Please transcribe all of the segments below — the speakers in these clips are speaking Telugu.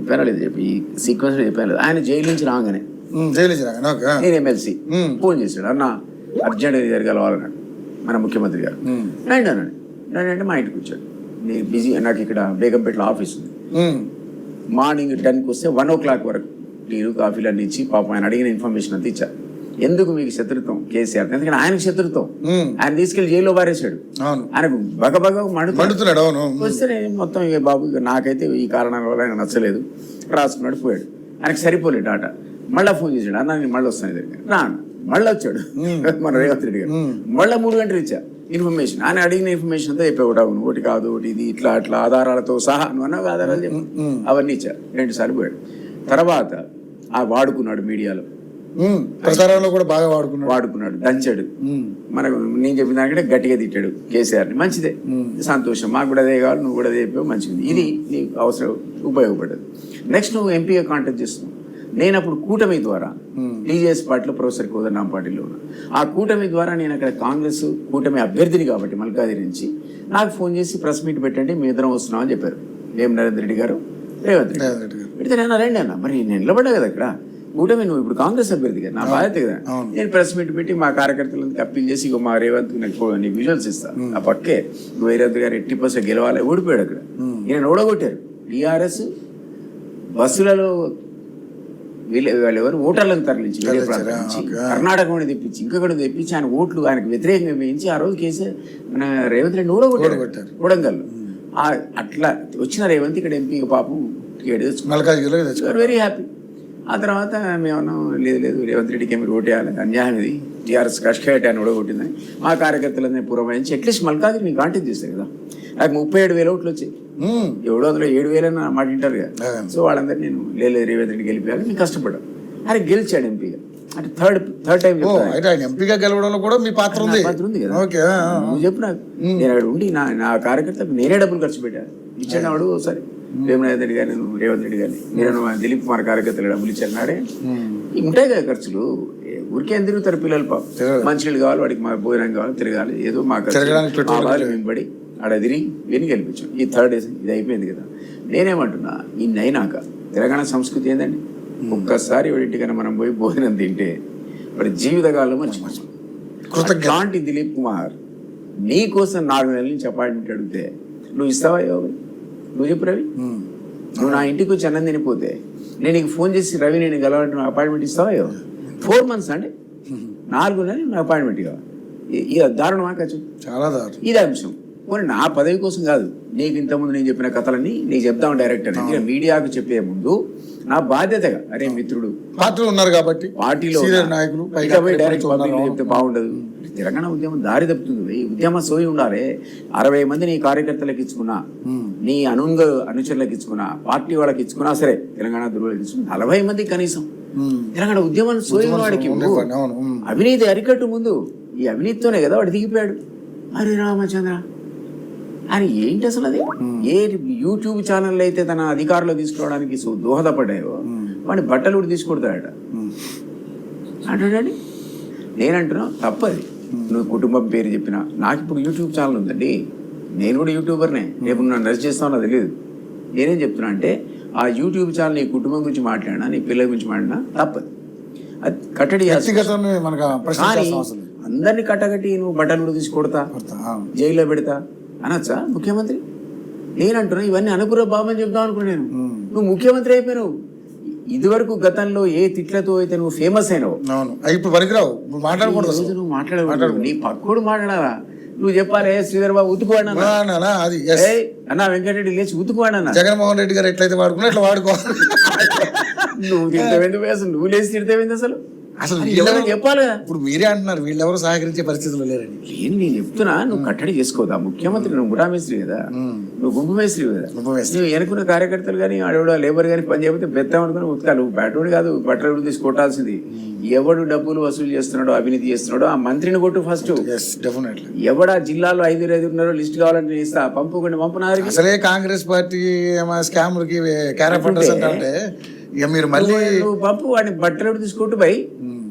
చెప్పాను లేదు చెప్పి ఈ సీక్వెన్స్ చెప్పాను లేదు. ఆయన జైలు నుంచి రాగానే నేను ఎమ్మెల్సీ ఫోన్ చేశాడు, అన్న అర్జెంట్ దగ్గర కలవాలన్నాడు మన ముఖ్యమంత్రి గారు. రండి అన్నాడు. రండి అంటే మా ఇంటికి వచ్చాడు. నేను బిజీ, నాకు ఇక్కడ బేగంపేటలో ఆఫీస్ ఉంది. మార్నింగ్ 10కి వస్తే 1 o'clock వరకు టీలు కాఫీలు అన్ని ఇచ్చి పాపం ఆయన అడిగిన ఇన్ఫర్మేషన్ అంతా ఇచ్చారు. ఎందుకు మీకు శత్రుత్వం కేసీఆర్? ఎందుకంటే ఆయనకు శత్రుత్వం. ఆయన తీసుకెళ్లి జైల్లో పారేశాడు. ఆయనకు బగబగ మండుతున్నాడు. వస్తే మొత్తం ఇక బాబు నాకైతే ఈ కారణాల వల్ల ఆయన నచ్చలేదు, రాసుకున్నాడు, పోయాడు. ఆయనకు సరిపోలేదు డాటా. మళ్ళీ ఫోన్ చేశాడు, అన్న నేను మళ్ళీ వస్తాను దగ్గర రా. మళ్ళీ వచ్చాడు మన రేవంత్ రెడ్డి గారు. మళ్ళీ 3 గంటలు ఇచ్చా ఇన్ఫర్మేషన్. ఆయన అడిగిన ఇన్ఫర్మేషన్ అంతా చెప్పాడు. అవును ఒకటి కాదు ఒకటి ఇది ఇట్లా అట్లా ఆధారాలతో సహా నువ్వు అన్నావు ఆధారాలు చెప్పు, అవన్నీ ఇచ్చా. 2 సార్లు పోయాడు. తర్వాత ఆ వాడుకున్నాడు, మీడియాలో ప్రచారంలో కూడా బాగా వాడుకున్నాడు, దంచాడు. మనకు నేను చెప్పిన దానికంటే గట్టిగా తిట్టాడు కేసీఆర్ని. మంచిదే, సంతోషం. మాకు కూడా అదే కావాలి, నువ్వు కూడా అదే చెప్పావు, మంచిది. ఇది నీకు అవసరం, ఉపయోగపడ్డది. నెక్స్ట్ నువ్వు ఎంపీగా కాంటాక్ట్ చేస్తున్నావు. నేను అప్పుడు కూటమి ద్వారా టీజేఎస్ పార్టీలో ప్రొఫెసర్ కోదండరాం పార్టీలో ఉన్నా. ఆ కూటమి ద్వారా నేను అక్కడ కాంగ్రెస్ కూటమి అభ్యర్థిని కాబట్టి మల్కాజిగిరి నుంచి నాకు ఫోన్ చేసి ప్రెస్ మీట్ పెట్టండి, మీ ఇద్దరం వస్తున్నాం అని చెప్పారు. నరేంద్ర రెడ్డి గారు, రేవంత్ రెడ్డి పెడితే నేను రండి అన్న. మరి నేను నిలబడ్డా కదా అక్కడ కూటమి, నువ్వు ఇప్పుడు కాంగ్రెస్ అభ్యర్థి కదా, నా బాధ్యత కదా. నేను ప్రెస్ మీట్ పెట్టి మా కార్యకర్తలను అప్పీల్ చేసి ఇక మా రేవంత్ నీకు విజువల్స్ ఇస్తా, ఆ పక్కే రేవంత్ గారు 80% గెలవాలి, ఓడిపోయాడు అక్కడ. ఈయన ఓడగొట్టారు. టీఆర్ఎస్ బస్సులలో వాళ్ళు ఎవరు ఓటర్లను తరలించి వేరే ప్రాంతం నుంచి కర్ణాటక కూడా తెప్పించి ఇంకొకటి తెప్పించి ఆయన ఓట్లు ఆయనకు వ్యతిరేకంగా వేయించి ఆ రోజు కేసీఆర్ మన రేవంత్ రెడ్డి ఓడగొట్టారు కొడంగల్లో. అట్లా వచ్చిన రేవంత్ ఇక్కడ ఎంపీగా పాపం టికెట్ తెచ్చుకున్నారు, వెరీ హ్యాపీ. ఆ తర్వాత మేమన్నా లేదు రేవంత్ రెడ్డికి మీరు ఓటేయాలి, అన్యాయం ఇది, టీఆర్ఎస్ కష్కట్ అని ఓడగొట్టిందని మా కార్యకర్తలని పురమాయించి అట్లీస్ట్ మల్కాజిగిరి నీకు కాంటాక్ట్ చేస్తారు కదా. నాకు 37,000 ఓట్లు వచ్చాయి. ఎవడో అందులో 7,000 మాట వింటారు కదా. సో వాళ్ళందరూ నేను లేదు రేవంత్ రెడ్డి గెలిపాను, నేను కష్టపడ్డాను. ఆయన గెలిచాడు ఎంపీగా. అంటే థర్డ్ టైం ఎంపీగా గెలవడంలో కూడా మీ పాత్ర ఉంది కదా. నువ్వు చెప్పు నాకు, నేను అక్కడ ఉండి నా కార్యకర్తలకు నేనే డబ్బులు ఖర్చు పెట్టాను. ఇచ్చాను వాడు ఒకసారి రేవంత్ రెడ్డి గారిని, రేవంత్ రెడ్డి గారిని, నేను దిలీప్ కుమార్ కార్యకర్తలు డబ్బులు ఇచ్చాను. నాడే ఉంటాయి కదా ఖర్చులు, ఊరికే ఏం తిరుగుతారు పిల్లలు. మంచినీళ్ళు కావాలి, వాడికి మా భోజనం కావాలి, తిరగాలి, ఏదో మా వెంబడి ఆడ తిరిగి విని గెలిపించాం. ఈ థర్డ్ ఇది అయిపోయింది కదా. నేనేమంటున్నా, ఇన్ని అయినాక తెలంగాణ సంస్కృతి ఏందండి, ఒక్కసారి వాడింటికైనా మనం పోయి భోజనం తింటే వాడి జీవితకాలం మర్చిపోతాం. అలాంటి దిలీప్ కుమార్ నీ కోసం 4 నెలల నుంచి అపాయింట్మెంట్ అడిగితే నువ్వు ఇస్తావా? నువ్వు చెప్పు రవి, నువ్వు నా ఇంటికి వచ్చి అన్నం తినిపోతే నేను నీకు ఫోన్ చేసి రవి నేను గెలవాలంటే అపాయింట్మెంట్ ఇస్తావా? 4 months అంటే 4 నెలలు నా అపాయింట్మెంట్ కావాలి. ఇది దారుణమా? ఖర్చు చాలా దారుణం. ఇది అంశం. పోనీ నా పదవి కోసం కాదు, నీకు ఇంతకుముందు నేను చెప్పిన కథలన్నీ నీకు చెప్తాను డైరెక్ట్ అని మీడియాకు చెప్పే ముందు నా బాధ్యతగా, అరే మిత్రుడు పార్టీలో ఉన్నారు కాబట్టి పార్టీలో నాయకులు డైరెక్ట్ చెప్తే బాగుండదు. తెలంగాణ ఉద్యమం దారి తప్పుతుంది. ఉద్యమ సోయి ఉండాలి. 60 మంది నీ కార్యకర్తలకు ఇచ్చుకున్నా, నీ అనుచరులకు ఇచ్చుకున్నా, పార్టీ వాళ్ళకి ఇచ్చుకున్నా సరే, తెలంగాణ దుర్వులకు ఇచ్చుకున్నా 40 మంది కనీసం తెలంగాణ ఉద్యమాన్ని సోయి వాడికి అవినీతి అరికట్టు ముందు. ఈ అవినీతితోనే కదా వాడు దిగిపోయాడు. అరే రామచంద్ర అని ఏంటి అసలు? అది ఏ యూట్యూబ్ ఛానల్ అయితే తన అధికారంలో తీసుకోవడానికి దోహదపడ్డాయో వాడిని బట్టలు కూడా తీసుకొడతాడట అంటాడండి. నేనంటున్నా తప్పది. నువ్వు కుటుంబం పేరు చెప్పినా, నాకు ఇప్పుడు యూట్యూబ్ ఛానల్ ఉందండి, నేను కూడా యూట్యూబర్నే, రేపు నన్ను రెస్ట్ చేస్తానో నాకు తెలియదు. నేనేం చెప్తున్నా అంటే, ఆ యూట్యూబ్ ఛానల్ నీ కుటుంబం గురించి మాట్లాడినా, నీ పిల్లల గురించి మాట్లాడినా తప్పది. అది కట్టడి అందరినీ కట్టగట్టి నువ్వు బట్టలు కూడా తీసి కొడతా, జైల్లో పెడతా అనొచ్చా ముఖ్యమంత్రి? నేనంటున్నా ఇవన్నీ అనుకురా బాబు అని చెప్దాం అనుకున్నాను. నువ్వు ముఖ్యమంత్రి అయిపోయినావు. ఇదివరకు గతంలో ఏ తిట్లతో అయితే నువ్వు ఫేమస్ అయినావు, ఇప్పుడు పనికిరావు, మాట్లాడకూడదు. నువ్వు మాట్లాడకూడదు. నీ పక్కోడు మాట్లాడాలా? నువ్వు చెప్పాలి, శ్రీధర్ బాబు ఉతుకువాడు అన్నా, వెంకటరెడ్డి లేచి ఉతుకువాడు అన్న. జగన్మోహన్ రెడ్డి గారు ఎట్లయితే వాడుకున్నా అట్లా వాడుకోవాలి. నువ్వు తిడతావేందుకు అసలు? నువ్వు లేచి తిడతావేంది అసలు? అసలు చెప్పాలి కదా. ఇప్పుడు మీరే అంటున్నారు వీళ్ళెవరు సహకరించే పరిస్థితులు లేరని. నేను చెప్తున్నా, నువ్వు కట్టడి చేసుకోదా ముఖ్యమంత్రి? నువ్వు గుడామేశ్వరి కదా, నువ్వు గుంపు మేస్త్రి కదా. నువ్వు ఎనుకున్న కార్యకర్తలు కానీ ఆడవాడు లేబర్ కానీ పని చేయకపోతే బెత్తం అనుకుని ఉతకాలి. బ్యాటోడు కాదు, బట్టలు తీసి కొట్టాల్సింది. ఎవడు డబ్బులు వసూలు చేస్తున్నాడో, అవినీతి చేస్తున్నాడో ఆ మంత్రిని కొట్టు ఫస్ట్. ఎవడా జిల్లాలో 5 ఉన్నారో లిస్ట్ కావాలంటే నేను ఇస్తా, పంపుకుంటే పంపునారు. అసలే కాంగ్రెస్ పార్టీ స్కామ్లకి అంటే ఇక మీరు మళ్ళీ నువ్వు పంపు, వాడిని బట్టలు తీసుకుంటూ పోయి.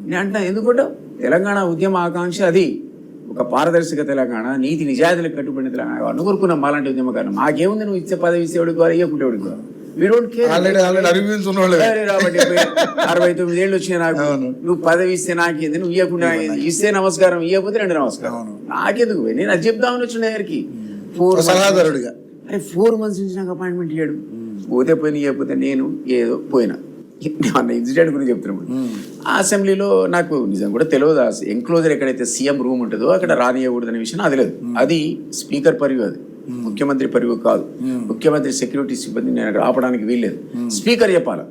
నేను అంటున్నా ఎందుకుంటావు? తెలంగాణ ఉద్యమ ఆకాంక్ష అది, ఒక పారదర్శక తెలంగాణ, నీతి నిజాయితీలకు కట్టుబడిన తెలంగాణ అనుకోరుకున్నాం. మాలాంటి ఉద్యమకారం మాకేముంది? నువ్వు ఇచ్చే పదవి ఇచ్చేవాడికి ఇవ్వకుంటే వీ డోంట్ కేర్. ఆల్రెడీ అనుభవించి ఉన్నవాళ్ళే. రాబట్టి 69 ఏళ్ళు వచ్చినాయి నాకు, నువ్వు పదవి ఇస్తే నాకేంది, నువ్వు ఇవ్వకుండా నాకేంది, ఇస్తే నమస్కారం, ఇవ్వకపోతే 2 నమస్కారం. నాకెందుకు పోయి, నేను అది చెప్దామని వచ్చిన దగ్గరికి 4 సలహాదారుడిగా. అరే 4 months నుంచి నాకు అపాయింట్మెంట్ ఇయ్యాడు. పోతే పోయిన ఇవ్వకపోతే నేను ఏదో పోయినా అన్న ఇన్సిడెంట్ గురించి చెప్తున్నాడు. ఆ అసెంబ్లీలో నాకు నిజం కూడా తెలియదు, ఎన్క్లోజర్ ఎక్కడైతే సీఎం రూమ్ ఉంటుందో అక్కడ రానియకూడదు అనే విషయం అది లేదు. అది స్పీకర్ పరివు, అది ముఖ్యమంత్రి పరివు కాదు. ముఖ్యమంత్రి సెక్యూరిటీ సిబ్బంది నేను ఆపడానికి వీల్లేదు. స్పీకర్ చెప్పాలి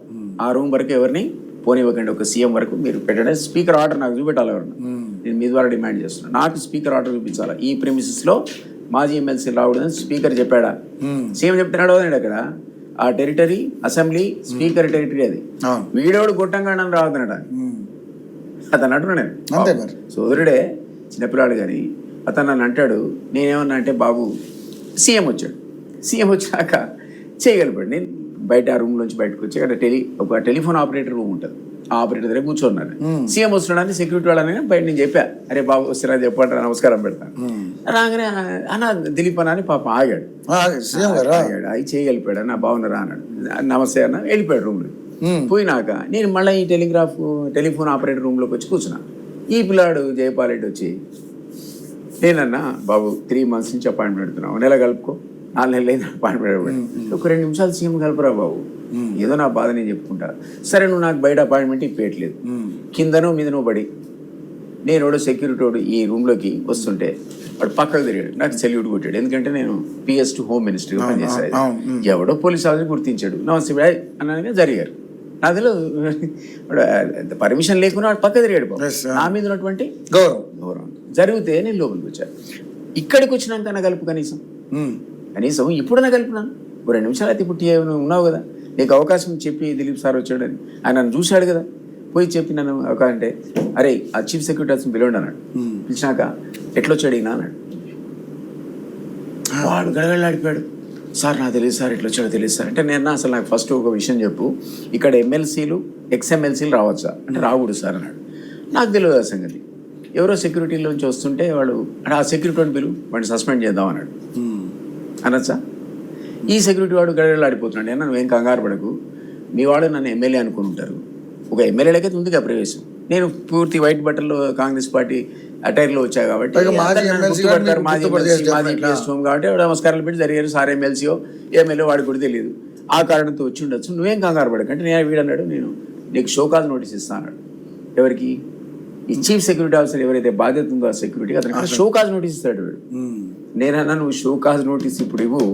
ఆ రూమ్ వరకు ఎవరిని పోనివ్వకండి, ఒక సీఎం వరకు మీరు పెట్టండి. స్పీకర్ ఆర్డర్ నాకు చూపెట్టాలి ఎవరన్నా. నేను మీ ద్వారా డిమాండ్ చేస్తున్నాను, నాకు స్పీకర్ ఆర్డర్ చూపించాలి. ఈ ప్రెమిసెస్ లో మాజీ ఎమ్మెల్సీ రావడం స్పీకర్ చెప్పాడా? సీఎం చెప్తున్నాడు అక్కడ. ఆ టెరిటరీ అసెంబ్లీ స్పీకర్ టెరిటరీ, అది వీడోడు గొట్టంగా నన్ను రావద్దనట. అతను అంటున్నాడు, నేను సోదరుడే చిన్నపిల్లాడు కానీ అతను నన్ను అంటాడు. నేనేమన్నా అంటే బాబు సీఎం వచ్చాడు, సీఎం వచ్చాక చేయగలిపాడు. నేను బయట ఆ రూమ్ నుంచి బయటకు వచ్చి అక్కడ ఒక టెలిఫోన్ ఆపరేటర్ రూమ్ ఉంటుంది, ఆ ఆపరేటర్ దగ్గర కూర్చోన్నారు. సీఎం వస్తున్నాడని సెక్యూరిటీ వాళ్ళని బయట నేను చెప్పా, అరే బాబు వస్తున్నా చెప్పండి, నమస్కారం పెడతాను. రాగానే అన్న దిలీప్ అన్న అని పాపం ఆగాడు. అవి చేయగలిపాడు, నా బాగున్నారా అన్నాడు. నమస్తే అన్న, వెళ్ళిపోయాడు రూమ్లో. పోయినాక నేను మళ్ళీ ఈ టెలిఫోన్ ఆపరేటర్ రూమ్లోకి వచ్చి కూర్చున్నా. ఈ పిల్లాడు జయపాల్ రెడ్డి వచ్చి, నేనన్నా బాబు 3 months నుంచి అపాయింట్మెంట్ పెడుతున్నావు, నెల కలుపుకో, 4 నెలలు అయింది అపాయింట్మెంట్ పెట్టి, ఒక 2 నిమిషాలు సీఎం కలుపురా బాబు, ఏదో నా బాధ నేను చెప్పుకుంటా. సరే నువ్వు నాకు బయట అపాయింట్మెంట్ ఇప్పేయట్లేదు, కిందనో మీదనో పడి నేను సెక్యూరిటీ వాడు ఈ రూమ్లోకి వస్తుంటే వాడు పక్కకు తిరిగాడు, నాకు సెల్యూట్ కొట్టాడు. ఎందుకంటే నేను PS to హోమ్ మినిస్టర్గా పనిచేసాను. ఎవడో పోలీస్ ఆఫీసర్ గుర్తించాడు, నమస్తే అనగా జరిగారు. నాదిలో పర్మిషన్ లేకుండా వాడు పక్క తిరిగాడు బాబు. నా మీద ఉన్నటువంటి గౌరవం జరిగితే నేను లోపలికి వచ్చాను. ఇక్కడికి వచ్చినాక నా కలుపు కనీసం ఇప్పుడు నా కలుపున్నాను. 2 నిమిషాలు అయితే ఇప్పుడు ఉన్నావు కదా, నీకు అవకాశం చెప్పి దిలీప్ సార్ వచ్చాడని ఆయన నన్ను చూశాడు కదా, పోయి చెప్పి నన్ను ఒక అంటే అరే ఆ చీఫ్ సెక్యూరిటీ ఆఫీసర్ పిలవండి అన్నాడు. పిలిచినాక ఎట్లా వచ్చాడు ఈయన అన్నాడు. వాడు గడగడలాడిపోయాడు, సార్ నాకు తెలియదు సార్, ఎట్లా వచ్చాడో తెలియదు సార్ అంటే. నేను అసలు నాకు ఫస్ట్ ఒక విషయం చెప్పు, ఇక్కడ ఎమ్మెల్సీలు ఎక్స్ఎమ్మెల్సీలు రావచ్చా అంటే రాకూడదు సార్ అన్నాడు. నాకు తెలియదు ఆ సంగతి. ఎవరో సెక్యూరిటీలోంచి వస్తుంటే వాడు ఆ సెక్యూరిటీ వాడిని పిలువు, వాడిని సస్పెండ్ చేద్దాం అన్నాడు. అనొచ్చా? ఈ సెక్యూరిటీ వాడు గడగడలాడిపోతున్నాడు. నేను నువ్వేం కంగారు పడకు, మీ వాడు నన్ను ఎమ్మెల్యే అనుకుని ఉంటారు. ఒక ఎమ్మెల్యేలకైతే ఉందిగా ప్రవేశం. నేను పూర్తి వైట్ బట్టల్లో కాంగ్రెస్ పార్టీ అటైర్లో వచ్చా కాబట్టి మాజీ కాబట్టి నమస్కారాలు పెట్టి జరిగారు. సార్ ఎమ్మెల్సీయో ఎమ్మెల్యే వాడికి కూడా తెలియదు. ఆ కారణంతో వచ్చి ఉండొచ్చు, నువ్వేం కంగారు పడకంటే. నేను వీడన్నాడు, నేను నీకు షోకాజ్ నోటీస్ ఇస్తాను అన్నాడు. ఎవరికి? ఈ చీఫ్ సెక్యూరిటీ ఆఫీసర్ ఎవరైతే బాధ్యత ఉందో ఆ సెక్యూరిటీ అతనికి షోకాజ్ నోటీస్ ఇస్తాడు వీడు. నేనన్నా నువ్వు షోకాజ్ నోటీస్ ఇప్పుడు ఇవ్వు,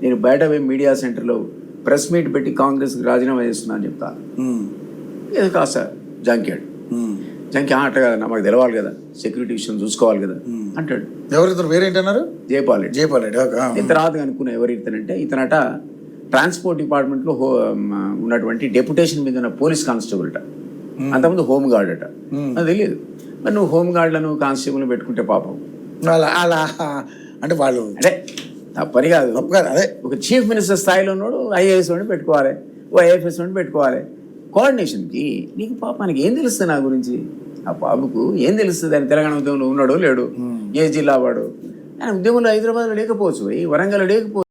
నేను బయట పోయి మీడియా సెంటర్లో ప్రెస్ మీట్ పెట్టి కాంగ్రెస్కి రాజీనామా చేస్తున్నా అని చెప్తా. ఏదో కాస్త జంకాడు. జంకి అట్ట కదన్నా, మాకు తెలవాలి కదా, సెక్యూరిటీ విషయం చూసుకోవాలి కదా అంటాడు. ఎవరిద్దరు వేరేంటన్నారు? జయపాల్ రెడ్డి. ఈ తర్వాత అనుకున్నా ఎవరు ఇతనంటే, ఇతనట ట్రాన్స్పోర్ట్ డిపార్ట్మెంట్లో ఉన్నటువంటి డెప్యుటేషన్ మీద ఉన్న పోలీస్ కానిస్టేబుల్ అట, అంతకుముందు హోమ్ గార్డ్ అట. నాకు తెలియదు. మరి నువ్వు హోమ్ గార్డ్లను కానిస్టేబుల్ పెట్టుకుంటే పాపం అలా అంటే వాళ్ళు అంటే తప్పని కాదు. అదే ఒక చీఫ్ మినిస్టర్ స్థాయిలో ఉన్నాడు, IAS వాడిని పెట్టుకోవాలి, IFS వాడిని పెట్టుకోవాలి కోఆర్డినేషన్కి. నీకు పాపానికి ఏం తెలుస్తుంది నా గురించి? ఆ బాబుకు ఏం తెలుస్తుంది? ఆయన తెలంగాణ ఉద్యమంలో ఉన్నాడో లేడు, ఏ జిల్లా వాడు, ఆయన ఉద్యమంలో హైదరాబాద్లో లేకపోవచ్చు, వరంగల్లో లేకపోవచ్చు.